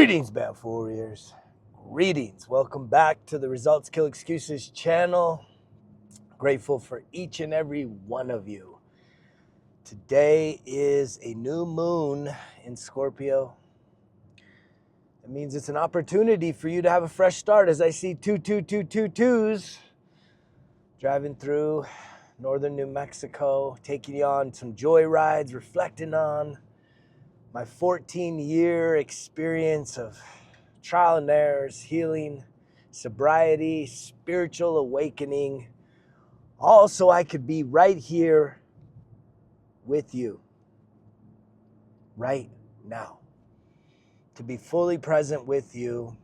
Greetings, Band Warriors. Greetings. Welcome back to the Results Kill Excuses channel. Grateful for each and every one of you. Today is a new moon in Scorpio. It means it's an opportunity for you to have a fresh start. As I see 22222s driving through northern New Mexico, taking you on some joy rides, reflecting on my 14-year experience of trial and errors, healing, sobriety, spiritual awakening, all so I could be right here with you right now. To be fully present with you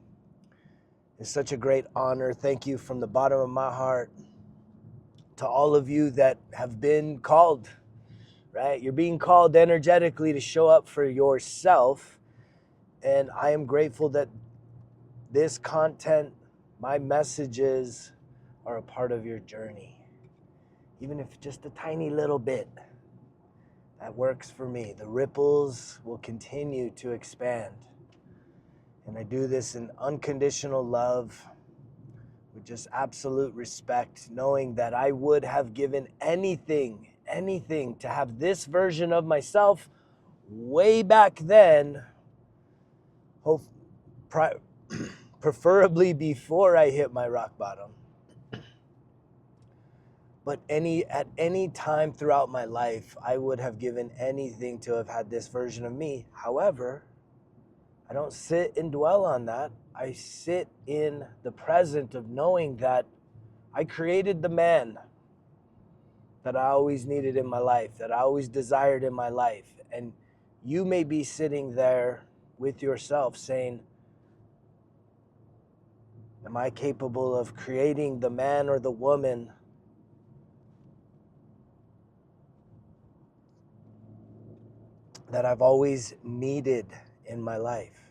is such a great honor. Thank you from the bottom of my heart to all of you that have been called, right? You're being called energetically to show up for yourself. And I am grateful that this content, my messages, are a part of your journey. Even if just a tiny little bit, that works for me. The ripples will continue to expand. And I do this in unconditional love, with just absolute respect, knowing that I would have given anything to have this version of myself way back then, preferably before I hit my rock bottom. But at any time throughout my life, I would have given anything to have had this version of me. However, I don't sit and dwell on that. I sit in the present of knowing that I created the man that I always needed in my life, that I always desired in my life. And you may be sitting there with yourself saying, am I capable of creating the man or the woman that I've always needed in my life?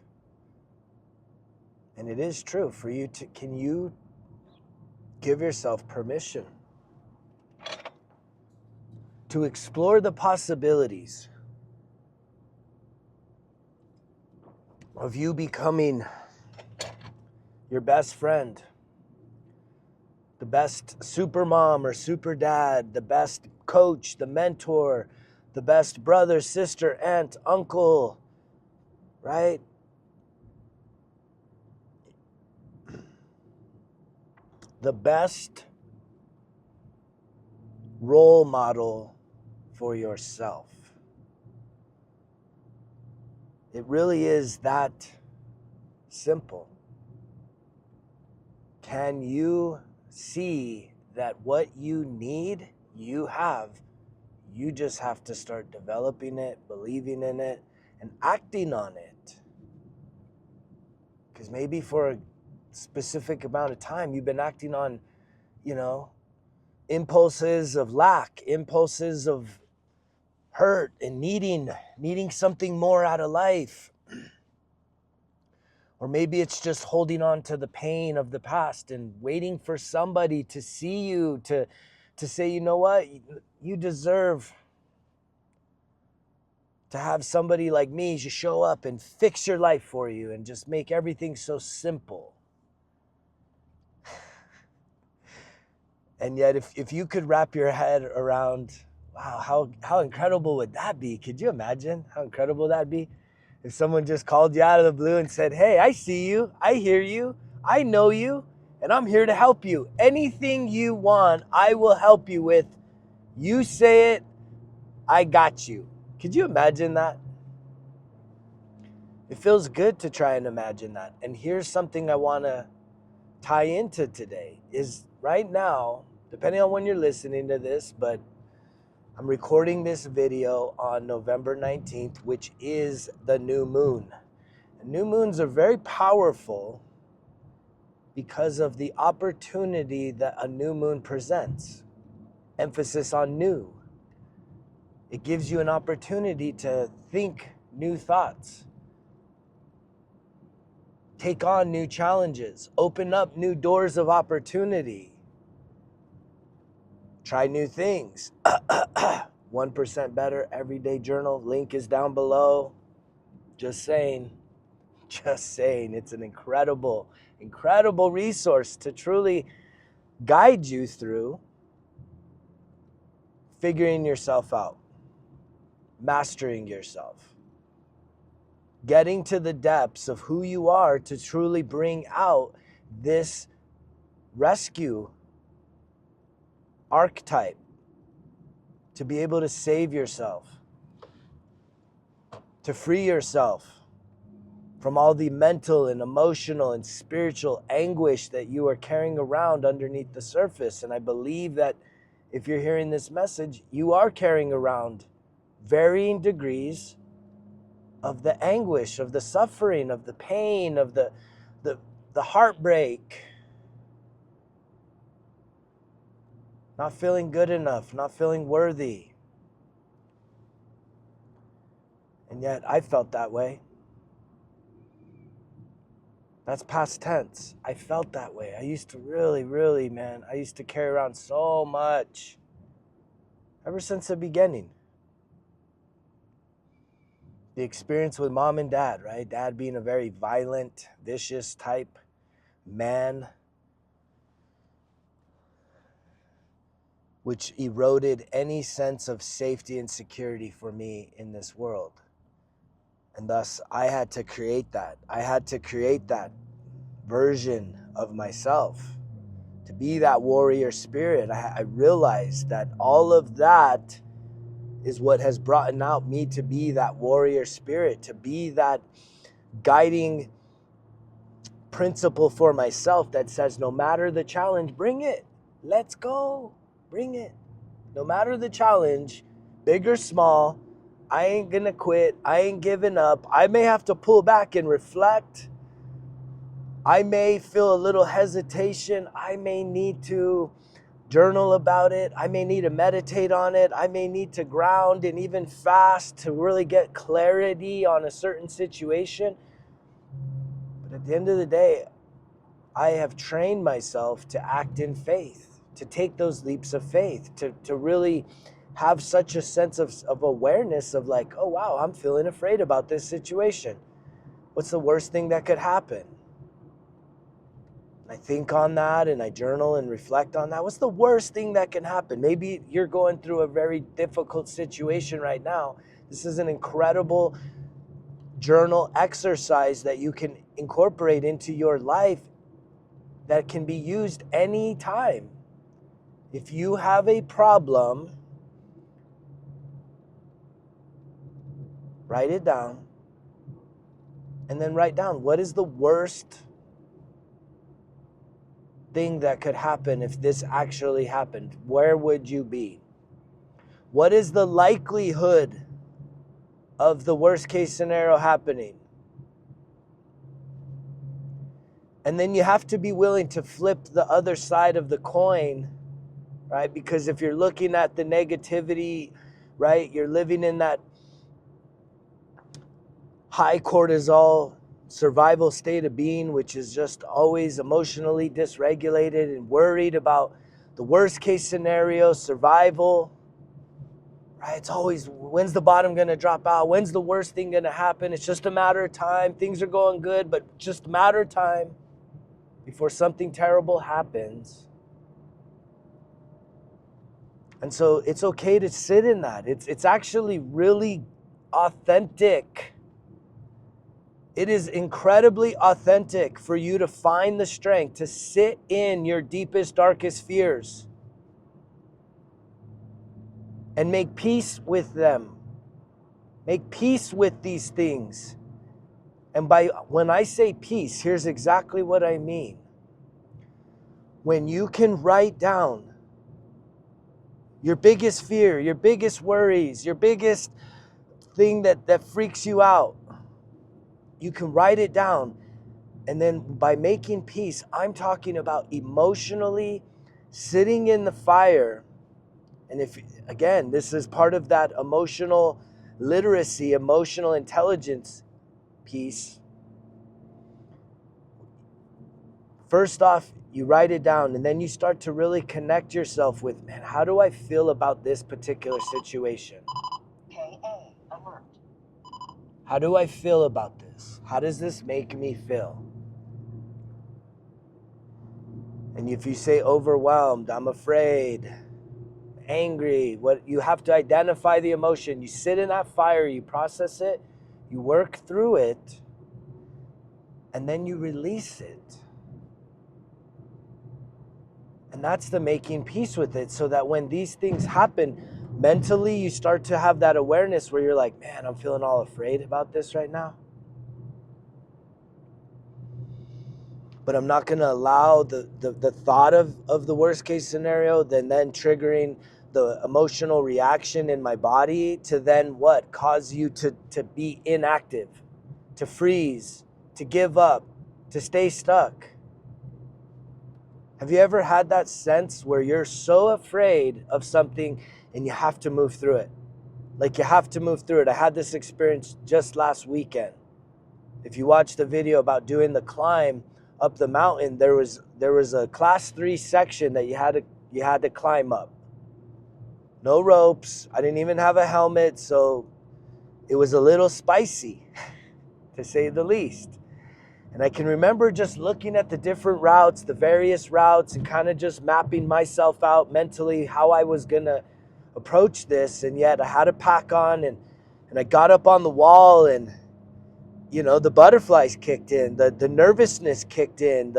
And it is true for you to, can you give yourself permission to explore the possibilities of you becoming your best friend, the best super mom or super dad, the best coach, the mentor, the best brother, sister, aunt, uncle, right? The best role model for yourself. It really is that simple. Can you see that what you need, you have? You just have to start developing it, believing in it, and acting on it. Because maybe for a specific amount of time, you've been acting on, impulses of lack, impulses of hurt, and needing something more out of life. Or maybe it's just holding on to the pain of the past and waiting for somebody to see you, to say, you know what, you deserve to have somebody like me just show up and fix your life for you and just make everything so simple. And yet, if you could wrap your head around, wow, how incredible would that be? Could you imagine how incredible that'd be? If someone just called you out of the blue and said, hey, I see you, I hear you, I know you, and I'm here to help you. Anything you want, I will help you with. You say it, I got you. Could you imagine that? It feels good to try and imagine that. And here's something I want to tie into today is right now, depending on when you're listening to this, but I'm recording this video on November 19th, which is the new moon. And new moons are very powerful because of the opportunity that a new moon presents. Emphasis on new. It gives you an opportunity to think new thoughts, take on new challenges, open up new doors of opportunity. Try new things. 1% Better Everyday Journal. Link is down below. Just saying. Just saying, it's an incredible, incredible resource to truly guide you through figuring yourself out, mastering yourself, getting to the depths of who you are to truly bring out this rescue archetype, to be able to save yourself, to free yourself from all the mental and emotional and spiritual anguish that you are carrying around underneath the surface. And I believe that if you're hearing this message, you are carrying around varying degrees of the anguish, of the suffering, of the pain, of the heartbreak, not feeling good enough, not feeling worthy. And yet I felt that way. That's past tense. I felt that way. I used to really, man, I used to carry around so much ever since the beginning. The experience with mom and dad, right? Dad being a very violent, vicious type man, which eroded any sense of safety and security for me in this world. And thus, I had to create that. I had to create that version of myself, to be that warrior spirit. I realized that all of that is what has brought out me to be that warrior spirit, to be that guiding principle for myself that says, no matter the challenge, bring it. Let's go. Bring it. No matter the challenge, big or small, I ain't gonna quit. I ain't giving up. I may have to pull back and reflect. I may feel a little hesitation. I may need to journal about it. I may need to meditate on it. I may need to ground and even fast to really get clarity on a certain situation. But at the end of the day, I have trained myself to act in faith, to take those leaps of faith, to really have such a sense of awareness of like, oh wow, I'm feeling afraid about this situation. What's the worst thing that could happen? I think on that and I journal and reflect on that. What's the worst thing that can happen? Maybe you're going through a very difficult situation right now. This is an incredible journal exercise that you can incorporate into your life that can be used anytime. If you have a problem, write it down, and then write down what is the worst thing that could happen if this actually happened. Where would you be? What is the likelihood of the worst case scenario happening? And then you have to be willing to flip the other side of the coin, right? Because if you're looking at the negativity, right, you're living in that high cortisol survival state of being, which is just always emotionally dysregulated and worried about the worst case scenario, survival, right? It's always, when's the bottom going to drop out? When's the worst thing going to happen? It's just a matter of time. Things are going good, but just a matter of time before something terrible happens. And so it's okay to sit in that. It's actually really authentic. It is incredibly authentic for you to find the strength to sit in your deepest, darkest fears and make peace with them. Make peace with these things. And when I say peace, here's exactly what I mean. When you can write down your biggest fear, your biggest worries, your biggest thing that freaks you out, you can write it down. And then by making peace, I'm talking about emotionally sitting in the fire. And if, again, this is part of that emotional literacy, emotional intelligence piece. First off, you write it down, and then you start to really connect yourself with, man, how do I feel about this particular situation? KA alert. How do I feel about this? How does this make me feel? And if you say overwhelmed, I'm afraid, angry, what you have to identify the emotion. You sit in that fire, you process it, you work through it, and then you release it. And that's the making peace with it, so that when these things happen, mentally you start to have that awareness where you're like, man, I'm feeling all afraid about this right now. But I'm not going to allow the thought of the worst case scenario, then triggering the emotional reaction in my body to then what? Cause you to be inactive, to freeze, to give up, to stay stuck. Have you ever had that sense where you're so afraid of something and you have to move through it? Like you have to move through it. I had this experience just last weekend. If you watch the video about doing the climb up the mountain, there was a class 3 section that you had to climb up. No ropes. I didn't even have a helmet, so it was a little spicy, to say the least. And I can remember just looking at the different routes, the various routes, and kind of just mapping myself out mentally how I was going to approach this. And yet I had a pack on, and I got up on the wall, and you know, the butterflies kicked in, the nervousness kicked in,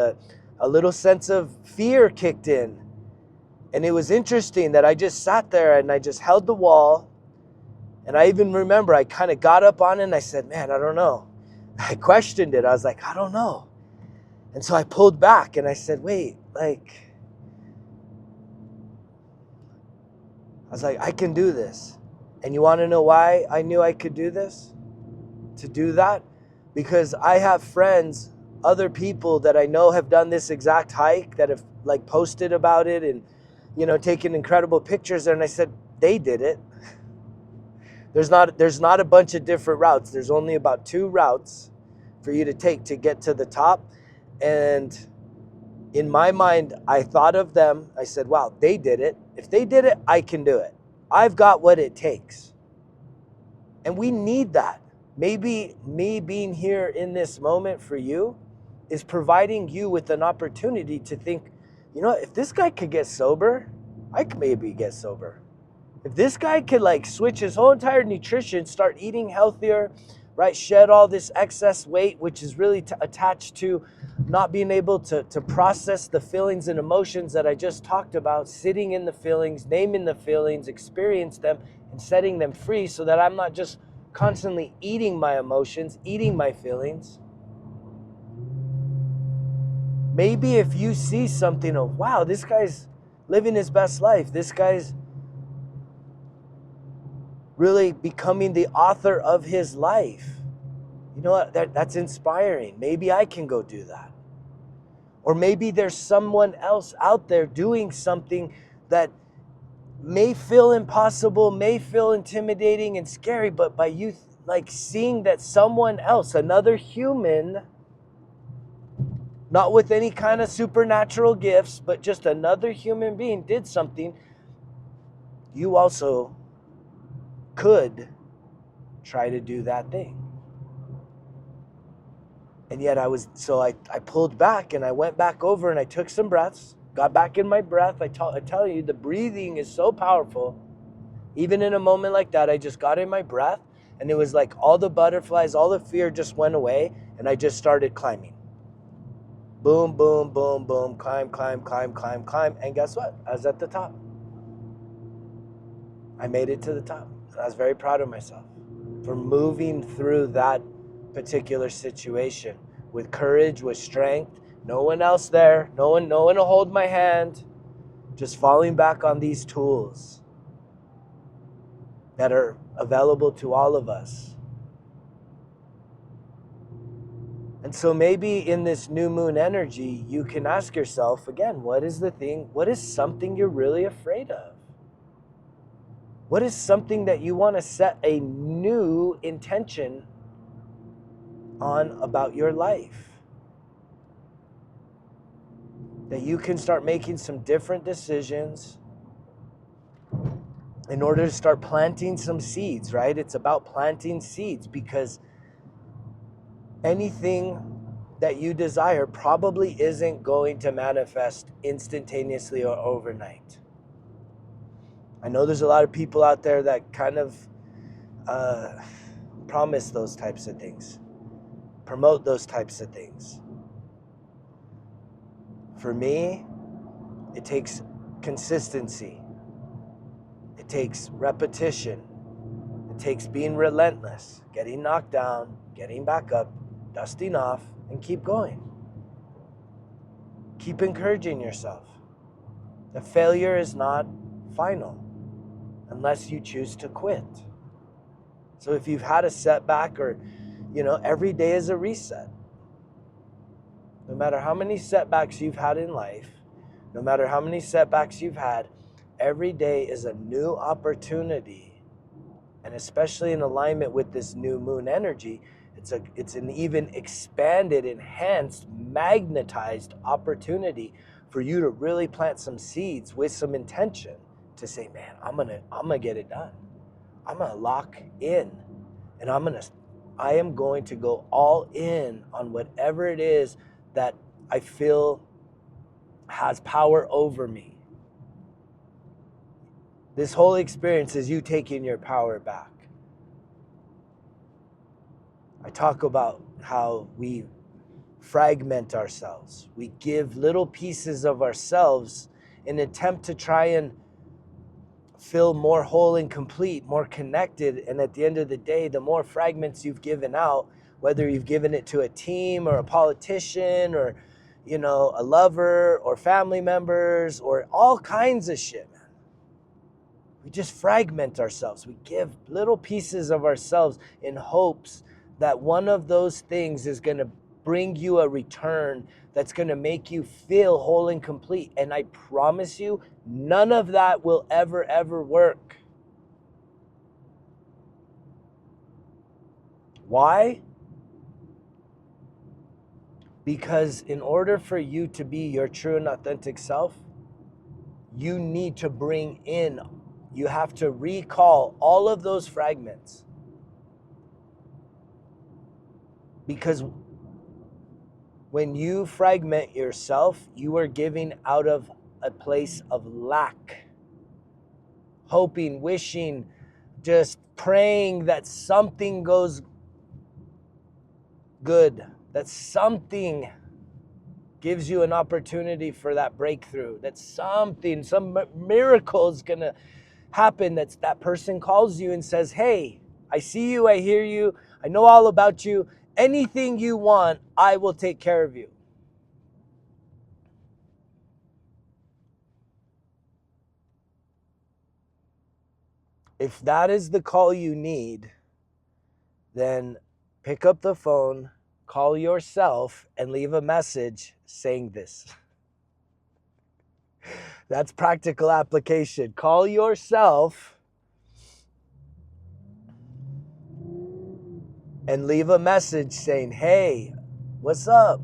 a little sense of fear kicked in. And it was interesting that I just sat there and I just held the wall. And I even remember I kind of got up on it and I said, man, I don't know. I questioned it. I was like, I don't know. And so I pulled back and I said, wait, like, I was like, I can do this. And you want to know why I knew I could do this? To do that? Because I have friends, other people that I know have done this exact hike, that have like posted about it and, you know, taken incredible pictures. And I said, they did it. There's not a bunch of different routes. There's only about 2 routes for you to take to get to the top. And in my mind, I thought of them. I said, wow, they did it. If they did it, I can do it. I've got what it takes. And we need that. Maybe me being here in this moment for you is providing you with an opportunity to think, you know, if this guy could get sober, I could maybe get sober. If this guy could like switch his whole entire nutrition, start eating healthier, right? Shed all this excess weight, which is really attached to not being able to process the feelings and emotions that I just talked about, sitting in the feelings, naming the feelings, experience them, and setting them free so that I'm not just constantly eating my emotions, eating my feelings. Maybe if you see something of, wow, this guy's living his best life, this guy's really becoming the author of his life. You know what? That's inspiring. Maybe I can go do that. Or maybe there's someone else out there doing something that may feel impossible, may feel intimidating and scary, but by you like seeing that someone else, another human, not with any kind of supernatural gifts, but just another human being did something, you also could try to do that thing. And yet I pulled back and I went back over and I took some breaths, got back in my breath. I tell you, the breathing is so powerful. Even in a moment like that, I just got in my breath and it was like all the butterflies, all the fear just went away and I just started climbing. Boom, boom, boom, boom, climb, climb, climb, climb, climb. And guess what? I was at the top. I made it to the top. And I was very proud of myself for moving through that particular situation with courage, with strength. No one else there. No one to hold my hand. Just falling back on these tools that are available to all of us. And so maybe in this new moon energy, you can ask yourself again, what is something you're really afraid of? What is something that you want to set a new intention on about your life? That you can start making some different decisions in order to start planting some seeds, right? It's about planting seeds because anything that you desire probably isn't going to manifest instantaneously or overnight. I know there's a lot of people out there that kind of promise those types of things, promote those types of things. For me, it takes consistency. It takes repetition. It takes being relentless, getting knocked down, getting back up, dusting off, and keep going. Keep encouraging yourself. The failure is not final unless you choose to quit. So if you've had a setback, or, every day is a reset. No matter how many setbacks you've had in life, no matter how many setbacks you've had, every day is a new opportunity. And especially in alignment with this new moon energy, it's an even expanded, enhanced, magnetized opportunity for you to really plant some seeds with some intention to say, man, I'm gonna get it done. I'm gonna lock in, and I am going to go all in on whatever it is that I feel has power over me. This whole experience is you taking your power back. I talk about how we fragment ourselves. We give little pieces of ourselves in an attempt to try and feel more whole and complete, more connected. And at the end of the day, the more fragments you've given out, whether you've given it to a team or a politician or, a lover or family members or all kinds of shit, man. We just fragment ourselves. We give little pieces of ourselves in hopes that one of those things is going to bring you a return that's going to make you feel whole and complete. And I promise you, none of that will ever work. Why? Because in order for you to be your true and authentic self, you need to you have to recall all of those fragments. Because when you fragment yourself, you are giving out of a place of lack, hoping, wishing, just praying that something goes good, that something gives you an opportunity for that breakthrough, that some miracle is going to happen, that person calls you and says, hey, I see you, I hear you, I know all about you. Anything you want, I will take care of you. If that is the call you need, then pick up the phone, call yourself, and leave a message saying this. That's practical application. Call yourself and leave a message saying, hey, what's up?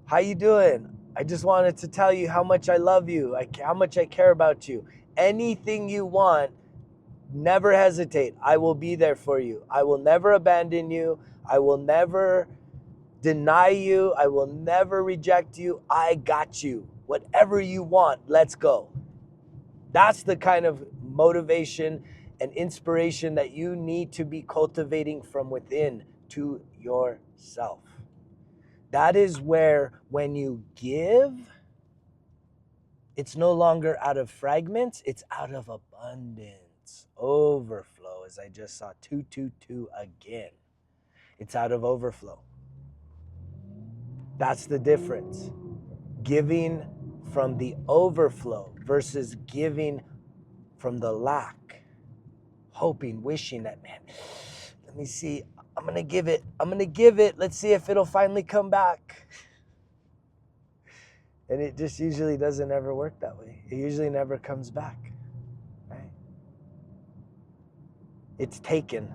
How you doing? I just wanted to tell you how much I love you, how much I care about you. Anything you want, never hesitate. I will be there for you. I will never abandon you. I will never deny you. I will never reject you. I got you. Whatever you want, let's go. That's the kind of motivation and inspiration that you need to be cultivating from within to yourself. That is where, when you give, it's no longer out of fragments, it's out of abundance, overflow, as I just saw 222 again. It's out of overflow. That's the difference. Giving from the overflow versus giving from the lack. Hoping, wishing that, man, let me see, I'm going to give it. Let's see if it'll finally come back. And it just usually doesn't ever work that way. It usually never comes back, right? It's taken,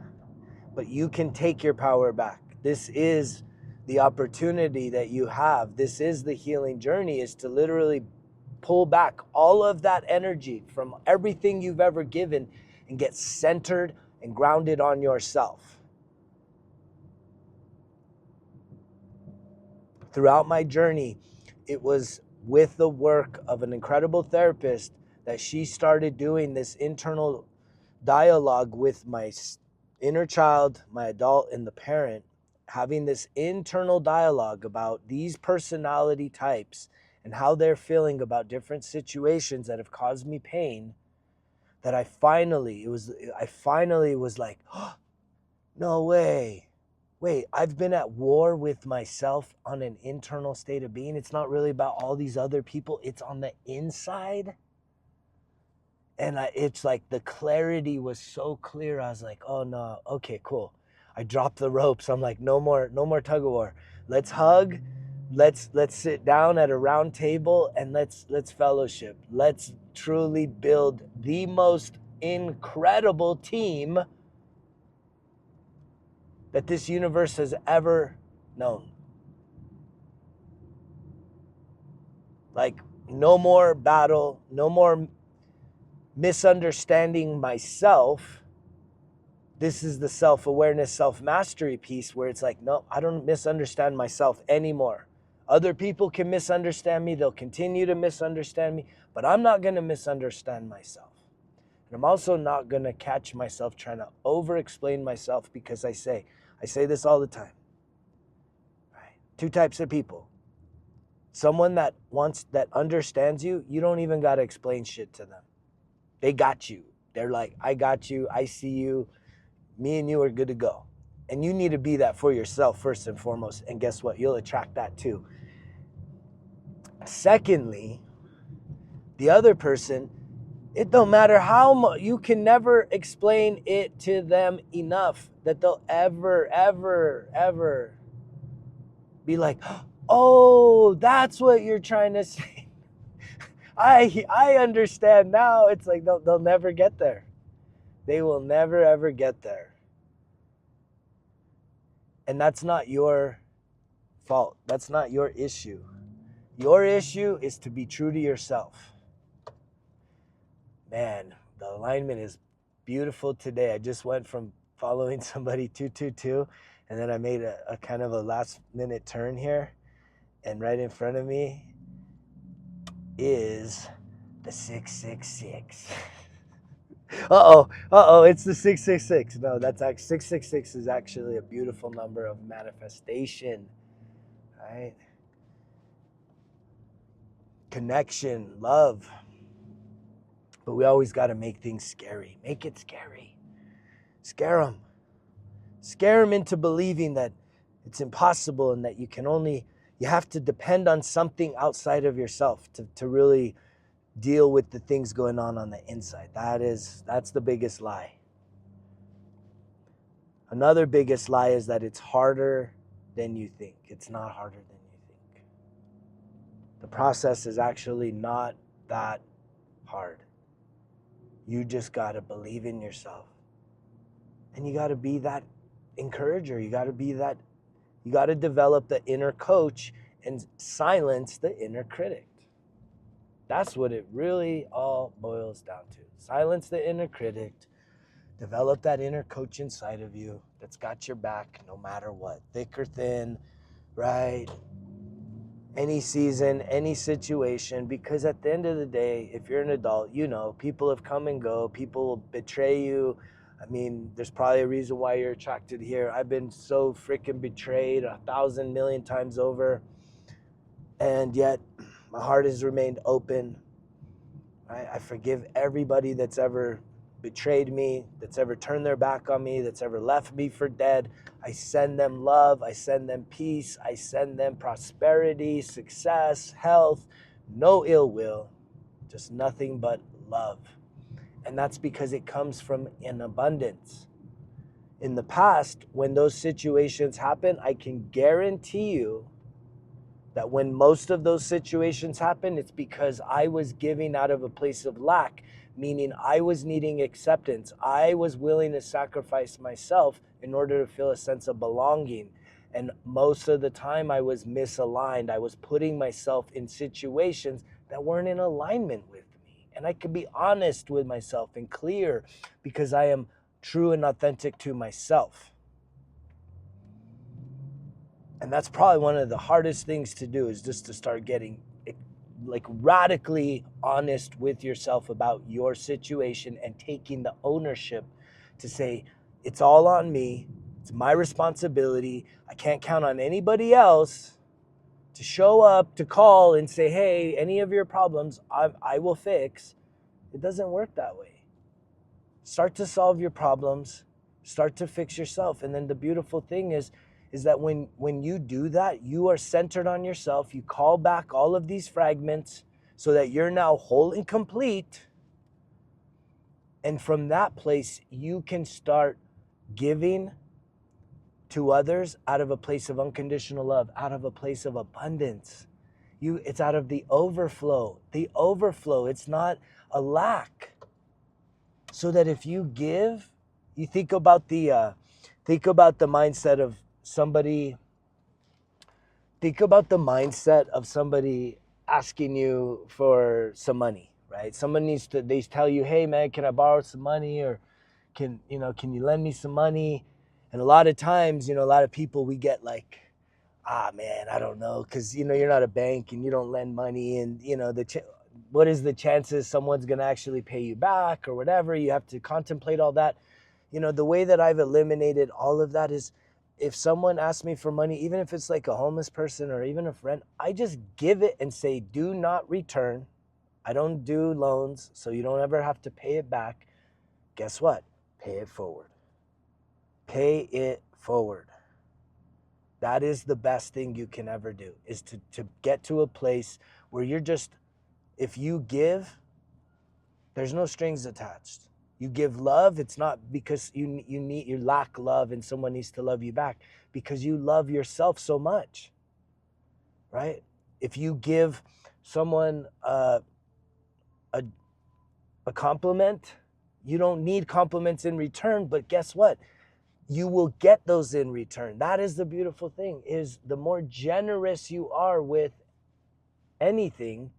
but you can take your power back. This is the opportunity that you have. This is the healing journey, is to literally pull back all of that energy from everything you've ever given and get centered and grounded on yourself. throughout my journey, it was with the work of an incredible therapist that she started doing this internal dialogue with my inner child, my adult, and the parent, having this internal dialogue about these personality types and how they're feeling about different situations that have caused me pain, that I finally was like, oh, no way. Wait, I've been at war with myself on an internal state of being. It's not really about all these other people. It's on the inside. And it's like the clarity was so clear. I was like, oh no, okay, cool. I dropped the ropes. I'm like, no more tug of war. Let's hug. Let's sit down at a round table and let's fellowship. Let's truly build the most incredible team that this universe has ever known. Like, no more battle, no more misunderstanding myself. This is the self-awareness, self-mastery piece where it's like, no, I don't misunderstand myself anymore. Other people can misunderstand me. They'll continue to misunderstand me, but I'm not going to misunderstand myself. And I'm also not going to catch myself trying to over-explain myself, because I say this all the time. Right? Two types of people. Someone that understands you, you don't even got to explain shit to them. They got you. They're like, I got you. I see you. Me and you are good to go. And you need to be that for yourself first and foremost. And guess what? You'll attract that too. Secondly, the other person, it don't matter how much, you can never explain it to them enough that they'll ever be like, oh, that's what you're trying to say. I understand now. It's like they'll never get there. They will never, ever get there. And that's not your fault. That's not your issue. Your issue is to be true to yourself. Man, the alignment is beautiful today. I just went from following somebody 222, and then I made a kind of a last minute turn here. And right in front of me is the 666. It's the 666. No, that's actually 666 is actually a beautiful number of manifestation, right? Connection, love. But we always got to make things scary. Make it scary. Scare them. Scare them into believing that it's impossible and that you have to depend on something outside of yourself to really deal with the things going on the inside. That's the biggest lie. Another biggest lie is that it's harder than you think. It's not harder than you think. The process is actually not that hard. You just got to believe in yourself. And you got to be that encourager. You got to develop the inner coach and silence the inner critic. That's what it really all boils down to. Silence the inner critic. Develop that inner coach inside of you that's got your back no matter what. Thick or thin, right? Any season, any situation. Because at the end of the day, if you're an adult, you know, people have come and go. People will betray you. I mean, there's probably a reason why you're attracted here. I've been so freaking betrayed 1,000 million times over. And yet, my heart has remained open. I forgive everybody that's ever betrayed me, that's ever turned their back on me, that's ever left me for dead. I send them love. I send them peace. I send them prosperity, success, health, no ill will, just nothing but love. And that's because it comes from an abundance. In the past, when those situations happen, I can guarantee you that when most of those situations happen, it's because I was giving out of a place of lack, meaning I was needing acceptance. I was willing to sacrifice myself in order to feel a sense of belonging. And most of the time I was misaligned. I was putting myself in situations that weren't in alignment with me. And I could be honest with myself and clear because I am true and authentic to myself. And that's probably one of the hardest things to do, is just to start getting like radically honest with yourself about your situation and taking the ownership to say, it's all on me. It's my responsibility. I can't count on anybody else to show up, to call and say, hey, any of your problems, I will fix. It doesn't work that way. Start to solve your problems. Start to fix yourself. And then the beautiful thing is that when you do that, you are centered on yourself. You call back all of these fragments so that you're now whole and complete. And from that place, you can start giving to others out of a place of unconditional love, out of a place of abundance. It's out of the overflow. The overflow, it's not a lack. So that if you give, you think about the mindset of somebody. Think about the mindset of somebody asking you for some money, right? They tell you, hey man, can I borrow some money, or can you lend me some money? And a lot of times, a lot of people, we get like, man, I don't know, because you're not a bank and you don't lend money, and what is the chances someone's going to actually pay you back or whatever? You have to contemplate all that. The way that I've eliminated all of that is, if someone asks me for money, even if it's like a homeless person or even a friend, I just give it and say, do not return. I don't do loans, so you don't ever have to pay it back. Guess what? Pay it forward. Pay it forward. That is the best thing you can ever do, is to get to a place where you're just, if you give, there's no strings attached. You give love, it's not because you lack love and someone needs to love you back, because you love yourself so much, right? If you give someone a compliment, you don't need compliments in return, but guess what? You will get those in return. That is the beautiful thing, is the more generous you are with anything,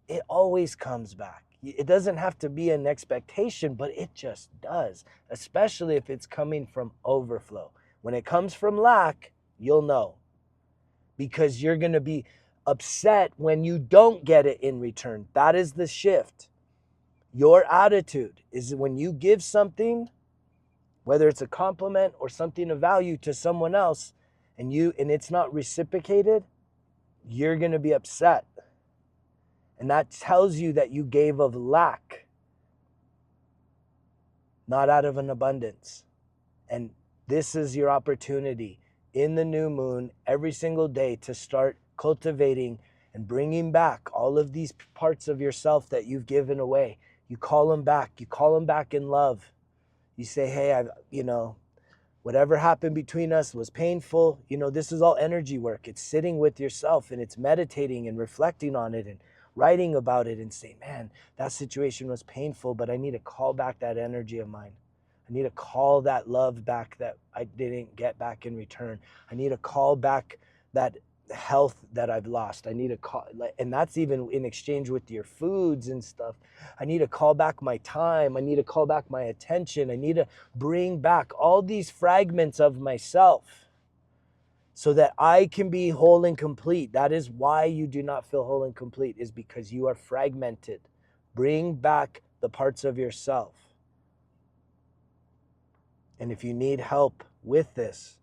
it always comes back. It doesn't have to be an expectation, but it just does, especially if it's coming from overflow. When it comes from lack, you'll know, because you're going to be upset when you don't get it in return. That is the shift. Your attitude is, when you give something, whether it's a compliment or something of value to someone else, and it's not reciprocated, you're going to be upset. And that tells you that you gave of lack, not out of an abundance. And this is your opportunity in the new moon every single day to start cultivating and bringing back all of these parts of yourself that you've given away. You call them back. You call them back in love. You say, hey, whatever happened between us was painful. This is all energy work. It's sitting with yourself, and it's meditating and reflecting on it and writing about it and say, man, that situation was painful, but I need to call back that energy of mine. I need to call that love back that I didn't get back in return. I need to call back that health that I've lost. I need to call, and that's even in exchange with your foods and stuff. I need to call back my time. I need to call back my attention. I need to bring back all these fragments of myself so that I can be whole and complete. That is why you do not feel whole and complete, is because you are fragmented. Bring back the parts of yourself. And if you need help with this,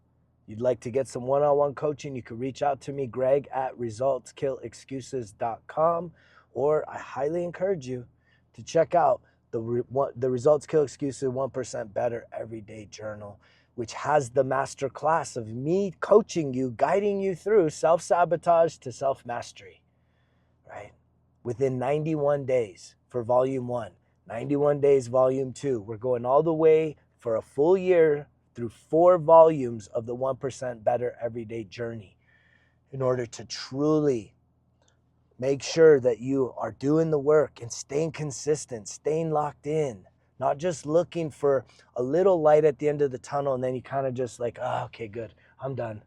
you'd like to get some one-on-one coaching, you can reach out to me, Greg at resultskillexcuses.com, or I highly encourage you to check out the Results Kill Excuses 1% Better Everyday Journal, which has the master class of me coaching you, guiding you through self-sabotage to self-mastery, right? Within 91 days for volume 1, 91 days volume 2. We're going all the way for a full year through 4 volumes of the 1% Better Everyday Journey, in order to truly make sure that you are doing the work and staying consistent, staying locked in, not just looking for a little light at the end of the tunnel and then you kind of just like, oh, okay, good, I'm done,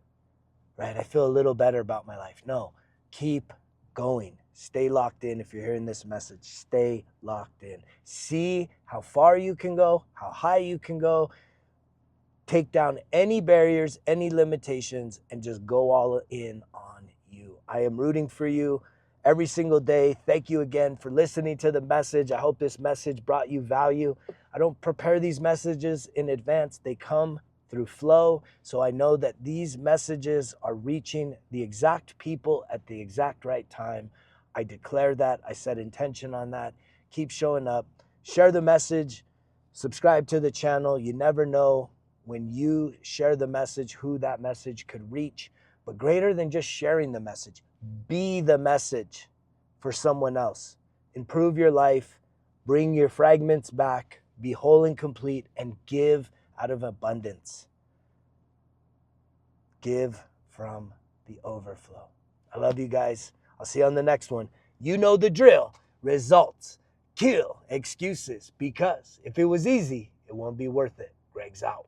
right? I feel a little better about my life. No, keep going. Stay locked in. If you're hearing this message, stay locked in. See how far you can go, how high you can go, take down any barriers, any limitations, and just go all in on you. I am rooting for you every single day. Thank you again for listening to the message. I hope this message brought you value. I don't prepare these messages in advance. They come through flow. So I know that these messages are reaching the exact people at the exact right time. I declare that. I set intention on that. Keep showing up. Share the message. Subscribe to the channel. You never know when you share the message who that message could reach. But greater than just sharing the message, be the message for someone else. Improve your life. Bring your fragments back. Be whole and complete, and give out of abundance. Give from the overflow. I love you guys. I'll see you on the next one. You know the drill. Results kill excuses, because if it was easy, it won't be worth it. Greg's out.